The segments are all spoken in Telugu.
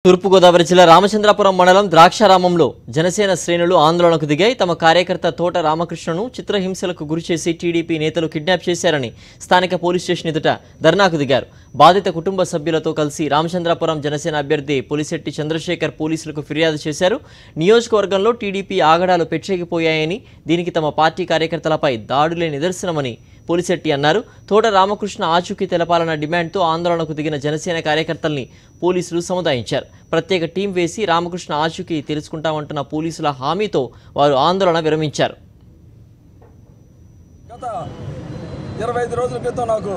తూర్పు గోదావరి జిల్లా రామచంద్రాపురం మండలం ద్రాక్షారామంలో జనసేన శ్రేణులు ఆందోళనకు దిగాయి. తమ కార్యకర్త తోట రామకృష్ణను చిత్రహింసలకు గురిచేసి టీడీపీ నేతలు కిడ్నాప్ చేశారని స్థానిక పోలీస్ స్టేషన్ ఎదుట ధర్నాకు దిగారు. బాధిత కుటుంబ సభ్యులతో కలిసి రామచంద్రాపురం జనసేన అభ్యర్థి పులిశెట్టి చంద్రశేఖర్ పోలీసులకు ఫిర్యాదు చేశారు. నియోజకవర్గంలో టీడీపీ ఆగడాలు పెచ్చెగిపోయాయని, దీనికి తమ పార్టీ కార్యకర్తలపై దాడులే నిదర్శనమని పోలిశెట్టి అన్నారు. తోట రామకృష్ణ ఆచూకీ తెలపాలన్న డిమాండ్తో ఆందోళనకు దిగిన జనసేన కార్యకర్తల్ని పోలీసులు సముదాయించారు. ప్రత్యేక టీం వేసి రామకృష్ణ ఆచూకీ తెలుసుకుంటామంటున్న పోలీసుల హామీతో వారు ఆందోళన విరమించారు. గత 25 రోజుల క్రితం నాకు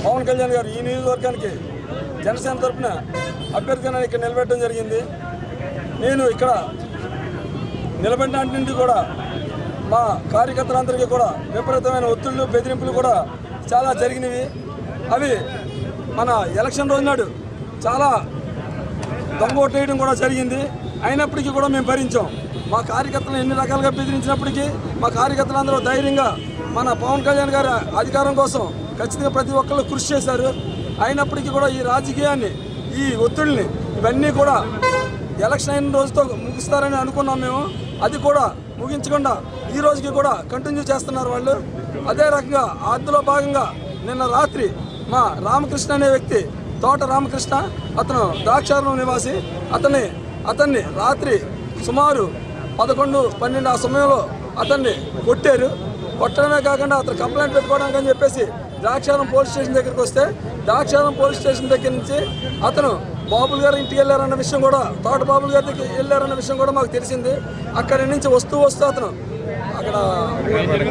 పవన్ కళ్యాణ్ గారు ఈ నియోజకవర్గానికి జనసేన తరఫున అభ్యర్థిగా ఇక్కడ నిలబెట్టడం జరిగింది. నేను ఇక్కడ నిలబెట్టిన నుండి కూడా మా కార్యకర్తలందరికీ కూడా విపరీతమైన ఒత్తిళ్లు, బెదిరింపులు కూడా చాలా జరిగినవి. అవి మన ఎలక్షన్ రోజు నాడు చాలా దొంగ ఓట్లేయడం కూడా జరిగింది. అయినప్పటికీ కూడా మేము భరించాం. మా కార్యకర్తలను ఎన్ని రకాలుగా బెదిరించినప్పటికీ మా కార్యకర్తలందరూ ధైర్యంగా మన పవన్ కళ్యాణ్ గారి అధికారం కోసం ఖచ్చితంగా ప్రతి ఒక్కళ్ళు కృషి చేశారు. అయినప్పటికీ కూడా ఈ రాజకీయాన్ని, ఈ ఒత్తిడిని ఇవన్నీ కూడా ఎలక్షన్ అయిన రోజుతో ముగిస్తారని అనుకున్నాం మేము. అది కూడా ముగించకుండా ఈ రోజుకి కూడా కంటిన్యూ చేస్తున్నారు వాళ్ళు. అదే రకంగా అందులో భాగంగా నిన్న రాత్రి మా రామకృష్ణ అనే వ్యక్తి, తోట రామకృష్ణ, అతను ద్రాక్షారం నివాసి, అతన్ని రాత్రి సుమారు 11-12 ఆ సమయంలో అతన్ని కొట్టారు. కొట్టడమే కాకుండా అతను కంప్లైంట్ పెట్టుకోవడానికి అని చెప్పేసి ద్రాక్షారం పోలీస్ స్టేషన్ దగ్గరికి వస్తే, ద్రాక్షారం పోలీస్ స్టేషన్ దగ్గర నుంచి అతను బాబులు గారి ఇంటికి వెళ్ళారన్న విషయం కూడా, తోట బాబులు గారి దగ్గరికి వెళ్ళారన్న విషయం కూడా మాకు తెలిసింది. అక్కడి నుంచి వస్తూ అతను అక్కడ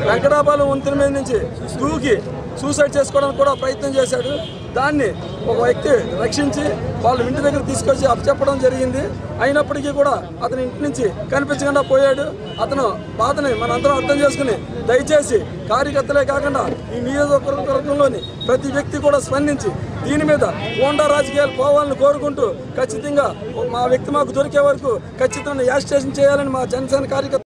వెంకటాపాలెం వంతెన మీద నుంచి దూకి సూసైడ్ చేసుకోవడానికి కూడా ప్రయత్నం చేశాడు. దాన్ని ఒక వ్యక్తి రక్షించి వాళ్ళ ఇంటి దగ్గర తీసుకొచ్చి అప్పచెప్పడం జరిగింది. అయినప్పటికీ కూడా అతని ఇంటి నుంచి కనిపించకుండా పోయాడు. అతను బాధని మనందరం అర్థం చేసుకుని దయచేసి కార్యకర్తలే కాకుండా ఈ నియోజకవర్గంలోని ప్రతి వ్యక్తి కూడా స్పందించి దీని మీద హోండా రాజకీయాలు పోవాలని కోరుకుంటూ ఖచ్చితంగా మా వ్యక్తి మాకు దొరికే వరకు ఖచ్చితంగా యాజిటేషన్ చేయాలని మా జనసేన కార్యకర్త